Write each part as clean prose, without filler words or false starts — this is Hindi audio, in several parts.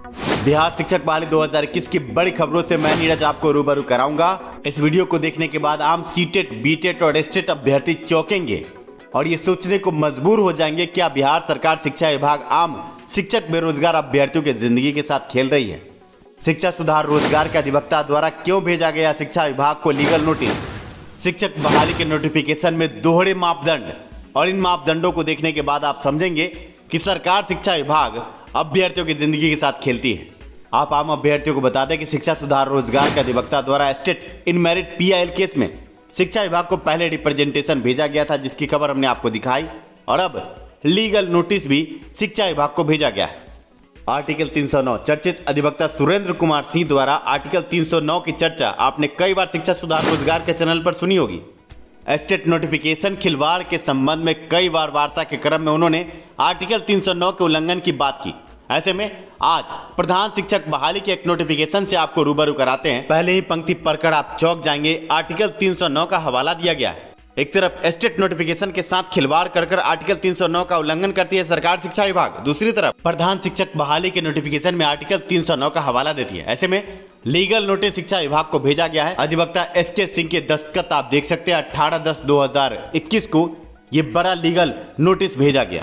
बिहार शिक्षक बहाली 2021 की बड़ी खबरों से मैं नीरज आपको रूबरू कराऊंगा। इस वीडियो को देखने के बाद आम सीटेट, बीटेट और एस्टेट अभ्यर्थी चौंकेंगे और ये सोचने को मजबूर हो जाएंगे क्या बिहार सरकार शिक्षा विभाग आम शिक्षक बेरोजगार अभ्यर्थियों की जिंदगी के साथ खेल रही है। शिक्षा सुधार रोजगार के अधिवक्ता द्वारा क्यों भेजा गया शिक्षा विभाग को लीगल नोटिस। शिक्षक बहाली के नोटिफिकेशन में दोहरे मापदंड और इन मापदंडों को देखने के बाद आप समझेंगे कि सरकार शिक्षा विभाग अभ्यर्थियों की जिंदगी के साथ खेलती है। आप आम अभ्यर्थियों को बता दें कि शिक्षा सुधार रोजगार के अधिवक्ता द्वारा state in merit PIL case में शिक्षा विभाग को पहले रिप्रेजेंटेशन भेजा गया था, जिसकी खबर हमने आपको दिखाई और अब लीगल नोटिस भी शिक्षा विभाग को भेजा गया है। आर्टिकल 309 चर्चित अधिवक्ता सुरेंद्र कुमार सिंह द्वारा आर्टिकल 309 की चर्चा आपने कई बार शिक्षा सुधार रोजगार के चैनल पर सुनी होगी। स्टेट नोटिफिकेशन खिलवाड़ के संबंध में कई बार वार्ता के क्रम में उन्होंने आर्टिकल 309 के उल्लंघन की बात की। ऐसे में आज प्रधान शिक्षक बहाली के एक नोटिफिकेशन से आपको रूबरू कराते हैं। पहले ही पंक्ति पढ़कर आप चौंक जाएंगे। आर्टिकल 309 का हवाला दिया गया है। एक तरफ स्टेट नोटिफिकेशन के साथ खिलवाड़ कर आर्टिकल 309 का उल्लंघन करती है सरकार शिक्षा विभाग, दूसरी तरफ प्रधान शिक्षक बहाली के नोटिफिकेशन में आर्टिकल 309 का हवाला देती है। ऐसे में लीगल नोटिस शिक्षा विभाग को भेजा गया है। अधिवक्ता SK सिंह के दस्तखत आप देख सकते हैं। 18/10/2021 को ये बड़ा लीगल नोटिस भेजा गया।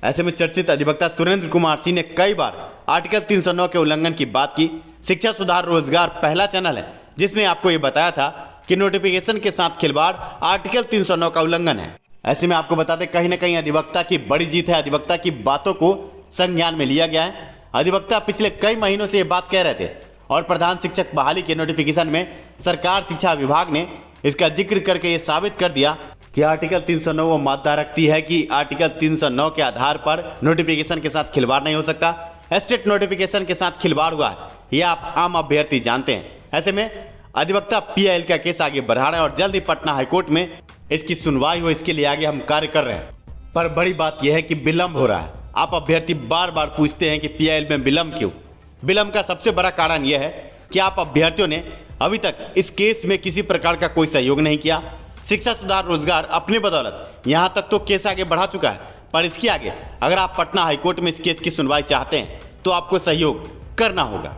ऐसे में चर्चित अधिवक्ता सुरेंद्र कुमार सिंह ने कई बार आर्टिकल 309 के उल्लंघन की बात की। शिक्षा सुधार रोजगार पहला चैनल है जिसने आपको ये बताया था कि नोटिफिकेशन के साथ खिलवाड़ आर्टिकल 309 का उल्लंघन है। ऐसे में आपको बता दें कहीं ना कहीं अधिवक्ता की बड़ी जीत है। अधिवक्ता की बातों को संज्ञान में लिया गया है। अधिवक्ता पिछले कई महीनों से ये बात कह रहे थे और प्रधान शिक्षक बहाली के नोटिफिकेशन में सरकार शिक्षा विभाग ने इसका जिक्र करके ये साबित कर दिया कि आर्टिकल 309 वो मादा रखती है कि आर्टिकल 309 के आधार पर नोटिफिकेशन के साथ खिलवाड़ नहीं हो सकता। स्टेट नोटिफिकेशन के साथ खिलवाड़ हुआ है, ये आप आम अभ्यर्थी जानते हैं। ऐसे में अधिवक्ता PIL का केस आगे बढ़ा रहे हैं और जल्द ही पटना हाईकोर्ट में इसकी सुनवाई हो, इसके लिए आगे हम कार्य कर रहे हैं। पर बड़ी बात यह है कि विलंब हो रहा है। आप अभ्यर्थी बार बार पूछते हैं कि PIL में विलंब क्यों। विलंब का सबसे बड़ा कारण यह है कि आप अभ्यर्थियों ने अभी तक इस केस में किसी प्रकार का कोई सहयोग नहीं किया। शिक्षा सुधार रोजगार अपनी बदौलत यहाँ तक तो केस आगे बढ़ा चुका है, पर इसके आगे अगर आप पटना हाईकोर्ट में इस केस की सुनवाई चाहते हैं तो आपको सहयोग करना होगा।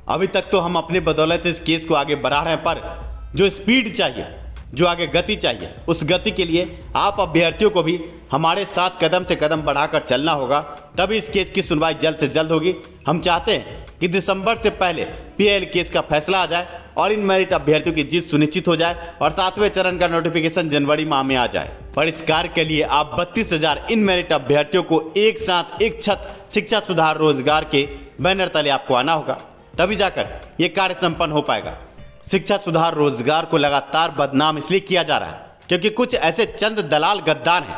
अभी तक तो हम अपनी बदौलत इस केस को आगे बढ़ा रहे हैं, पर जो स्पीड चाहिए, जो आगे गति चाहिए, उस गति के लिए आप अभ्यर्थियों को भी हमारे साथ कदम से कदम बढ़ाकर चलना होगा, तभी इस केस की सुनवाई जल्द से जल्द होगी। हम चाहते हैं कि दिसंबर से पहले PIL केस का फैसला आ जाए और इन मेरिट अभ्यर्थियों की जीत सुनिश्चित हो जाए और 7वें चरण का नोटिफिकेशन जनवरी माह में आ जाए। पर इस कार्य के लिए आप 32,000 इन मेरिट अभ्यर्थियों को एक साथ एक छत शिक्षा सुधार रोजगार के बैनर तले आपको आना होगा, तभी जाकर ये कार्य संपन्न हो पाएगा। शिक्षा सुधार रोजगार को लगातार बदनाम इसलिए किया जा रहा है क्योंकि कुछ ऐसे चंद दलाल गद्दार हैं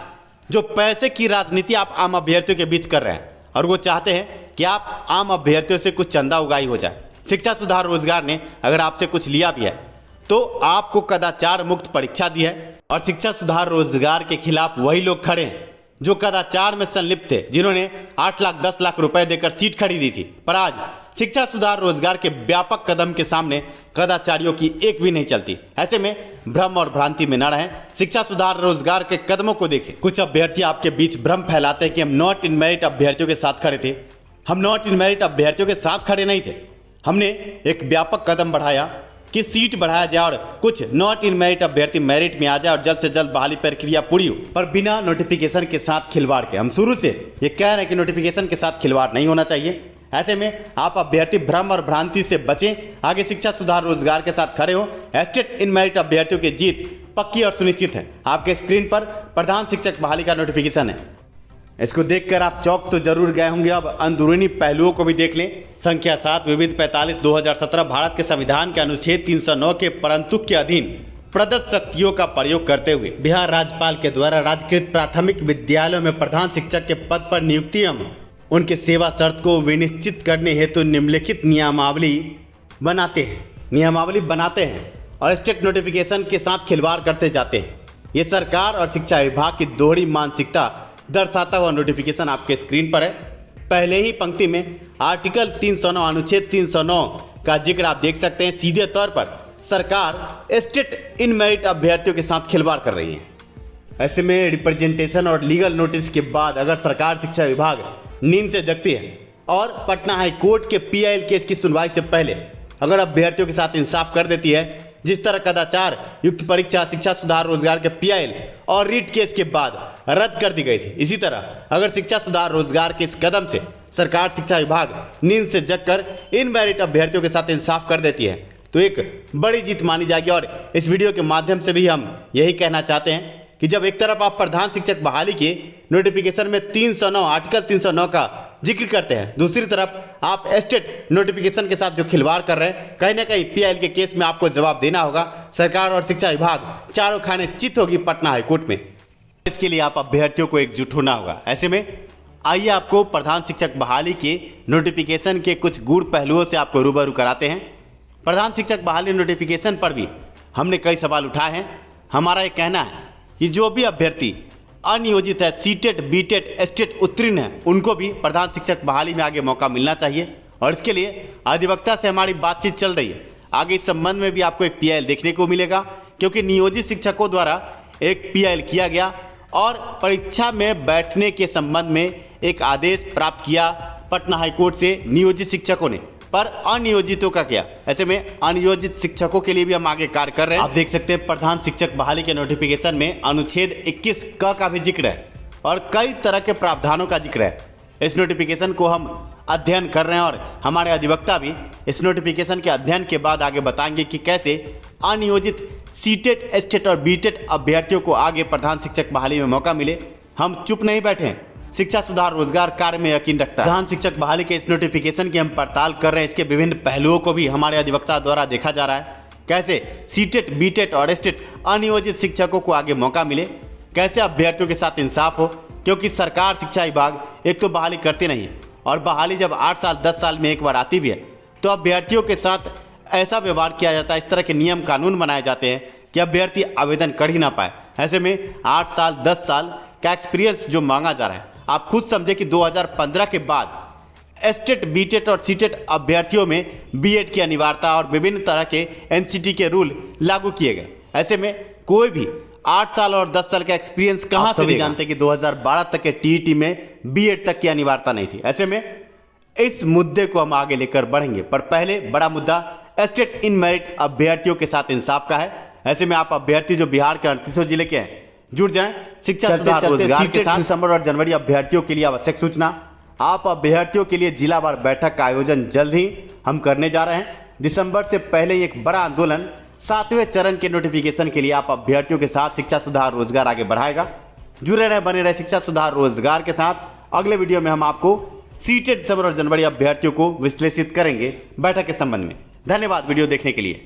जो पैसे की राजनीति आप आम अभ्यर्थियों के बीच कर रहे हैं और वो चाहते हैं कि आप आम अभ्यर्थियों से कुछ चंदा उगाही हो जाए। शिक्षा सुधार रोजगार ने अगर आपसे कुछ लिया भी है तो आपको कदाचार मुक्त परीक्षा दी है और शिक्षा सुधार रोजगार के खिलाफ वही लोग खड़े हैं जो कदाचार में संलिप्त थे, जिन्होंने 8 लाख 10 लाख रुपए देकर सीट खरीदी थी। पर आज शिक्षा सुधार रोजगार के व्यापक कदम के सामने कदाचारियों की एक भी नहीं चलती। ऐसे में भ्रम और भ्रांति में न रहें, शिक्षा सुधार रोजगार के कदमों को देखें। कुछ अभ्यर्थी आपके बीच भ्रम फैलाते हैं कि हम नॉट इन मेरिट अभ्यर्थियों के साथ खड़े थे। हम नॉट इन मेरिट अभ्यर्थियों के साथ खड़े नहीं थे। हमने एक व्यापक कदम बढ़ाया कि सीट बढ़ाया जाए और कुछ नॉट इन मेरिट अभ्यर्थी मेरिट में आ जाए और जल्द से जल्द बहाली प्रक्रिया पूरी हो, पर बिना नोटिफिकेशन के साथ खिलवाड़ के। हम शुरू से ये कह रहे हैं कि नोटिफिकेशन के साथ खिलवाड़ नहीं होना चाहिए। ऐसे में आप अभ्यर्थी भ्रम और भ्रांति से बचें, आगे शिक्षा सुधार रोजगार के साथ खड़े हो। स्टेट इन मेरिट अभ्यर्थियों की जीत पक्की और सुनिश्चित है। आपके स्क्रीन पर प्रधान शिक्षक बहाली का नोटिफिकेशन है। इसको देखकर आप चौंक तो जरूर गए होंगे। अब अंदरूनी पहलुओं को भी देख लें। संख्या 7 विविध 45/2017 भारत के संविधान के अनुच्छेद 309 के परंतु के अधीन प्रदत्त शक्तियों का प्रयोग करते हुए बिहार राज्यपाल के द्वारा राजकृत प्राथमिक विद्यालयों में प्रधान शिक्षक के पद पर नियुक्ति एवं उनके सेवा शर्त को विनिश्चित करने हेतु निम्नलिखित नियमावली बनाते हैं और स्टेट नोटिफिकेशन के साथ खिलवाड़ करते जाते हैं। ये सरकार और शिक्षा विभाग की दोहरी मानसिकता दर्शाता हुआ नोटिफिकेशन आपके स्क्रीन पर है। पहले ही पंक्ति में आर्टिकल 309 अनुच्छेद 309 का जिक्र आप देख सकते हैं। सीधे तौर पर सरकार स्टेट इन मेरिट अभ्यर्थियों के साथ खिलवाड़ कर रही है। ऐसे में रिप्रेजेंटेशन और लीगल नोटिस के बाद अगर सरकार शिक्षा विभाग नींद से जगती है और पटना हाई कोर्ट के PIL केस की सुनवाई से पहले अगर अभ्यर्थियों के साथ इंसाफ कर देती है, जिस तरह कदाचार युक्त परीक्षा, शिक्षा सुधार, रोजगार के PIL और रीट केस के बाद रद्द कर दी गई थी, इसी तरह अगर शिक्षा सुधार रोजगार के इस कदम से सरकार शिक्षा विभाग नींद से जगकर इन मेरिट अभ्यर्थियों के साथ इंसाफ कर देती है तो एक बड़ी जीत मानी जाएगी। और इस वीडियो के माध्यम से भी हम यही कहना चाहते हैं कि जब एक तरफ आप प्रधान शिक्षक बहाली के नोटिफिकेशन में 309 आर्टिकल 309 का जिक्र करते हैं, दूसरी तरफ आप एस्टेट नोटिफिकेशन के साथ जो खिलवाड़ कर रहे हैं, कहीं ना कहीं PIL के केस में आपको जवाब देना होगा। सरकार और शिक्षा विभाग चारों खाने चित होगी पटना हाईकोर्ट में। इसके लिए आप अभ्यर्थियों को एकजुट होना होगा। ऐसे में आइए आपको प्रधान शिक्षक बहाली के नोटिफिकेशन के कुछ गूढ़ पहलुओं से आपको रूबरू कराते हैं। प्रधान शिक्षक बहाली नोटिफिकेशन पर भी हमने कई सवाल उठाए हैं। हमारा ये कहना है कि जो भी अभ्यर्थी अनियोजित है, सीटेट, बीटेट, एस्टेट उत्तीर्ण है, उनको भी प्रधान शिक्षक बहाली में आगे मौका मिलना चाहिए। और इसके लिए अधिवक्ता से हमारी बातचीत चल रही है। आगे इस संबंध में भी आपको एक PIL देखने को मिलेगा, क्योंकि नियोजित शिक्षकों द्वारा एक PIL किया गया और परीक्षा में बैठने के संबंध में एक आदेश प्राप्त किया पटना हाईकोर्ट से नियोजित शिक्षकों ने, पर अनियोजितों का क्या? ऐसे में अनियोजित शिक्षकों के लिए भी हम आगे कार्य कर रहे हैं। आप देख सकते हैं प्रधान शिक्षक बहाली के नोटिफिकेशन में अनुच्छेद 21 क का भी जिक्र है और कई तरह के प्रावधानों का जिक्र है। इस नोटिफिकेशन को हम अध्ययन कर रहे हैं और हमारे अधिवक्ता भी इस नोटिफिकेशन के अध्ययन के बाद आगे बताएंगे कि कैसे अनियोजित सीटेट, एस्टेट और बीटेट अभ्यर्थियों को आगे प्रधान शिक्षक बहाली में मौका मिले। हम चुप नहीं बैठे हैं, शिक्षा सुधार रोजगार कार्य में यकीन रखता है। प्रधान शिक्षक बहाली के इस नोटिफिकेशन की हम पड़ताल कर रहे हैं। इसके विभिन्न पहलुओं को भी हमारे अधिवक्ता द्वारा देखा जा रहा है। कैसे सीटेट, बीटेट और एस्टेट अनियोजित शिक्षकों को आगे मौका मिले, कैसे अभ्यर्थियों के साथ इंसाफ हो, क्योंकि सरकार शिक्षा विभाग एक तो बहाली करती नहीं है और बहाली जब 8 साल 10 साल में एक बार आती भी है तो अभ्यर्थियों के साथ ऐसा व्यवहार किया जाता है, इस तरह के नियम कानून बनाए जाते हैं कि अभ्यर्थी आवेदन कर ही ना पाए। ऐसे में 8 साल 10 साल का एक्सपीरियंस जो मांगा जा रहा है, आप खुद समझे कि 2015 के बाद एस्टेट, बीटेट और सीटेट अभ्यर्थियों में बीएड की अनिवार्यता और विभिन्न तरह के NCT के रूल लागू किए गए। ऐसे में कोई भी 8 साल और 10 साल का एक्सपीरियंस कहां से जानते कि 2012 तक के TET में बीएड तक की अनिवार्यता नहीं थी। ऐसे में इस मुद्दे को हम आगे लेकर बढ़ेंगे, पर पहले बड़ा मुद्दा एस्टेट इन मेरिट अभ्यर्थियों के साथ इंसाफ का है। ऐसे में आप अभ्यर्थी जो बिहार के 38 जिले के हैं जुड़ जाएं शिक्षा सुधार रोजगार के साथ। दिसंबर और जनवरी अभ्यर्थियों के लिए आवश्यक सूचना, आप अभ्यर्थियों के लिए जिलावार बैठक का आयोजन जल्द ही हम करने जा रहे हैं। दिसंबर से पहले एक बड़ा आंदोलन 7वें चरण के नोटिफिकेशन के लिए आप अभ्यर्थियों के साथ शिक्षा सुधार रोजगार आगे बढ़ाएगा। जुड़े रहे, बने रहे शिक्षा सुधार रोजगार के साथ। अगले वीडियो में हम आपको सीटेट, दिसंबर और जनवरी अभ्यर्थियों को विश्लेषित करेंगे बैठक के संबंध में। धन्यवाद वीडियो देखने के लिए।